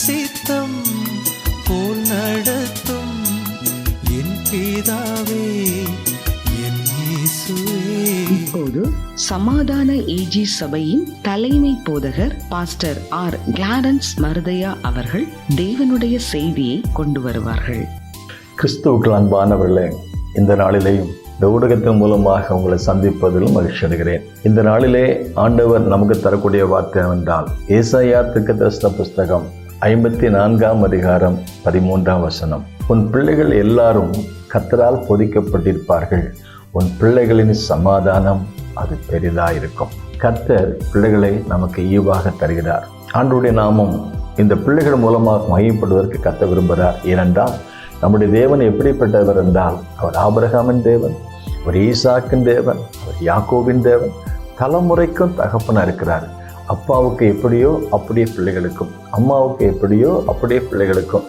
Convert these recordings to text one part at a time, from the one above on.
சித்தம் போல் நடத்தும் என் பிதாவே, என் இயேசுவே. இப்போது சமாதான ஏஜி சபையின் தலைமை போதகர் பாஸ்டர் ஆர் கிளாரன்ஸ் மருதையா அவர்கள் தேவனுடைய செய்தியை கொண்டு வருவார்கள். கிறிஸ்துவுக்குள் அன்பானவர்களே, இந்த நாளிலேயும் இந்த ஊடகத்தின் மூலமாக உங்களை சந்திப்பதிலும் மகிழ்ச்சி அடைகிறேன். இந்த நாளிலே ஆண்டவர் நமக்கு தரக்கூடிய வார்த்தை என்றால் ஏசாயா தீர்க்கதரிசன புஸ்தகம் 54 அதிகாரம் 13 வசனம். உன் பிள்ளைகள் எல்லாரும் கர்த்தரால் போதிக்கப்பட்டிருப்பார்கள், உன் பிள்ளைகளின் சமாதானம் அது பெரிதாயிருக்கும். கர்த்தர் பிள்ளைகளை நமக்கு ஈவாக தருகிறார். ஆண்டவருடைய நாமம் இந்த பிள்ளைகள் மூலமாக மகிமைப்படுவதற்கு கர்த்தர் விரும்புகிறார். ஏனென்றால் நம்முடைய தேவன் எப்படிப்பட்டவர் என்றால், அவர் ஆபிரகாமின் தேவன், அவர் ஈசாக்கின் தேவன், அவர் யாக்கோபின் தேவன், தலைமுறைக்கும் தகப்பனாக இருக்கிறார். அப்பாவுக்கு எப்படியோ அப்படியே பிள்ளைகளுக்கும், அம்மாவுக்கு எப்படியோ அப்படியே பிள்ளைகளுக்கும்.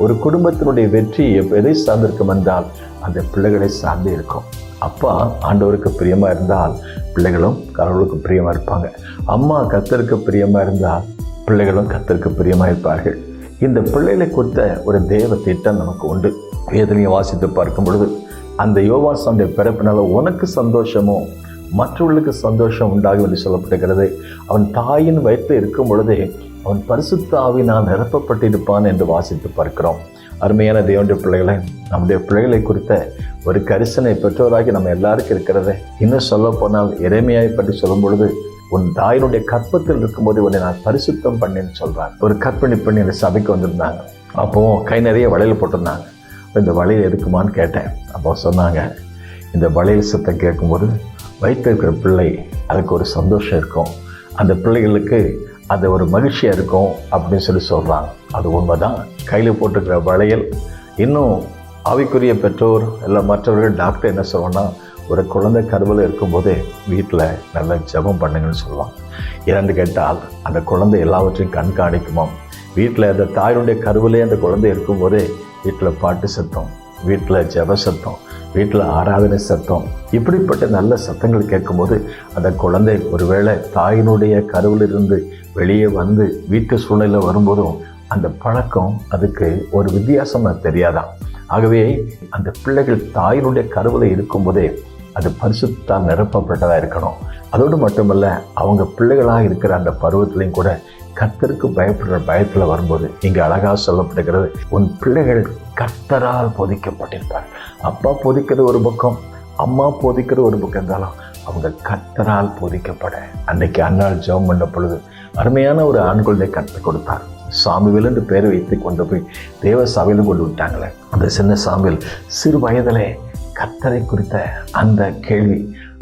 ஒரு குடும்பத்தினுடைய வெற்றி எதை சார்ந்திருக்கும் என்றால் அந்த பிள்ளைகளை சார்ந்து இருக்கும். அப்பா ஆண்டவருக்கு பிரியமாக இருந்தால் பிள்ளைகளும் கடவுளுக்கு பிரியமாக இருப்பாங்க. அம்மா கர்த்தருக்கு பிரியமாக இருந்தால் பிள்ளைகளும் கர்த்தருக்கு பிரியமாக இருப்பார்கள். இந்த பிள்ளைகளை குறித்த ஒரு தேவ திட்டம் நமக்கு உண்டு. வேதனையை வாசித்து பார்க்கும் பொழுது அந்த யோவானுடைய பிறப்பினால உனக்கு சந்தோஷமோ மற்றவர்களுக்கு சந்தோஷம் உண்டாகும் என்று சொல்லப்படுகிறது. அவன் தாயின் வயிற்றில் இருக்கும் பொழுதே அவன் பரிசுத்த ஆவியினால் நிரப்பப்பட்டிருப்பான் என்று வாசித்து பார்க்கிறோம். அருமையான தேவனுடைய பிள்ளைகளை, நம்முடைய பிள்ளைகளை குறித்த ஒரு கரிசனை பெற்றோராகி நம்ம எல்லாருக்கும் இருக்கிறது. இன்னும் சொல்ல போனால் எரேமியாவை பற்றி சொல்லும் பொழுது, உன் தாயினுடைய கற்பத்தில் இருக்கும்போது உன்னை நான் பரிசுத்தம் பண்ணேன்னு சொல்கிறாங்க. ஒரு கற்பிணி பெண் இந்த சபைக்கு வந்திருந்தாங்க. அப்போது கை நிறைய வளையல் போட்டிருந்தாங்க. இந்த வளையல் எதுக்குமான்னு கேட்டேன். அப்போ சொன்னாங்க, இந்த வளையல் சத்தம் கேட்கும்போது வயிற்றில் இருக்கிற பிள்ளை அதுக்கு ஒரு சந்தோஷம் இருக்கும், அந்த பிள்ளைகளுக்கு அது ஒரு மகிழ்ச்சியாக இருக்கும் அப்படின்னு சொல்கிறாங்க. அது உண்மைதான். கையில் போட்டிருக்கிற வளையல் இன்னும் ஆவிக்குரிய பெற்றோர் இல்லை மற்றவர்கள் டாக்டர் என்ன சொல்லணும்னா, ஒரு குழந்தை கருவில் இருக்கும்போதே வீட்டில் நல்ல ஜெபம் பண்ணுங்கன்னு சொல்லுவாங்க. இரண்டு கேட்டால் அந்த குழந்தை எல்லாவற்றையும் கண்காணிக்குமாம். வீட்டில் அந்த தாயினுடைய கருவிலே அந்த குழந்தை இருக்கும்போதே வீட்டில் பாட்டு சத்தம், வீட்டில் ஜெப சத்தம், வீட்டில் ஆராதனை சத்தம், இப்படிப்பட்ட நல்ல சத்தங்கள் கேட்கும்போது அந்த குழந்தை ஒருவேளை தாயினுடைய கருவிலிருந்து வெளியே வந்து வீட்டு சூழ்நிலை வரும்போதும் அந்த பழக்கம் அதுக்கு ஒரு வித்தியாசமாக தெரியாதான். ஆகவே அந்த பிள்ளைகள் தாயினுடைய கருவில் இருக்கும்போதே அது பரிசுத்தால் நிரப்பப்பட்டதாக இருக்கணும். அதோடு மட்டுமல்ல, அவங்க பிள்ளைகளாக இருக்கிற அந்த பருவத்திலையும் கூட கர்த்தருக்கு பயப்படுற பயத்தில் வரும்போது இங்கே அழகாக சொல்லப்படுகிறது, உன் பிள்ளைகள் கர்த்தரால் போதிக்கப்பட்டிருப்பார். அப்பா போதிக்கிறது ஒரு பக்கம், அம்மா போதிக்கிறது ஒரு பக்கம் இருந்தாலும் அவங்க கர்த்தரால் போதிக்கப்பட. அன்னைக்கு அன்னாள் ஜெபம் பண்ண பொழுது அருமையான ஒரு ஆண் குழந்தை கற்றுக் கொடுத்தார். சாமுவேல் என்று பேர் வைத்து கொண்டு போய் தேவ சபையிலும் கொண்டு விட்டாங்களே. அந்த சின்ன சாமுவேல் சிறு வயதிலே கர்த்தரை குறித்த அந்த கேள்வி,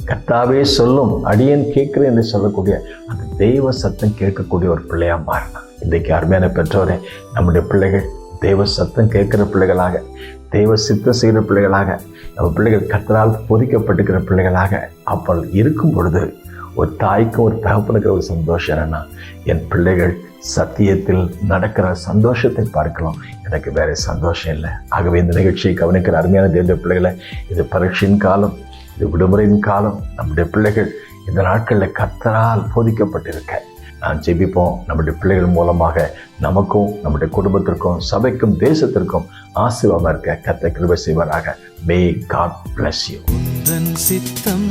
கர்த்தாவே சொல்லும் அடியேன் கேட்கிறேன் என்று சொல்லக்கூடிய அந்த தெய்வ சத்தம் கேட்கக்கூடிய ஒரு பிள்ளையாக மாறினான். இன்றைக்கு அருமையான பெற்றோரே, நம்முடைய பிள்ளைகள் தெய்வ சத்தம் கேட்கிற பிள்ளைகளாக, தெய்வ சித்தம் செய்கிற பிள்ளைகளாக, நம்ம பிள்ளைகள் கர்த்தரால் போதிக்கப்பட்டிருக்கிற பிள்ளைகளாக அப்போ இருக்கும் பொழுது ஒரு தாய்க்கும் ஒரு தகப்பனுக்கு ஒரு சந்தோஷம் என்னன்னா, என் பிள்ளைகள் சத்தியத்தில் நடக்கிற சந்தோஷத்தை பார்க்கலாம், எனக்கு வேற சந்தோஷம் இல்லை. ஆகவே இந்த நிகழ்ச்சியை கவனிக்கிற அருமையான தேவனுடைய பிள்ளைகளை, இது பரீட்சையின் காலம், இது விடுமுறையின் காலம். நம்முடைய பிள்ளைகள் இந்த நாட்களில் கர்த்தரால் போதிக்கப்பட்டிருக்க நான் ஜெபிப்போம். நம்முடைய பிள்ளைகள் மூலமாக நமக்கும் நம்முடைய குடும்பத்திற்கும் சபைக்கும் தேசத்திற்கும் ஆசீர்வாதமாக இருக்க கர்த்தர் கிருபை செய்வாராக. May God bless you. உந்தன் சித்தம்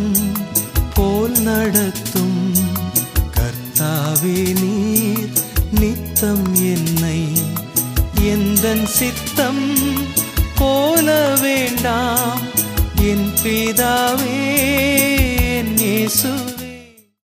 போல் நடத்தும் கர்த்தாவே, நீர் நித்தம் என்னை எந்தன் சித்தம் போல வேண்டாம், என் பிதாவே, என் இயேசு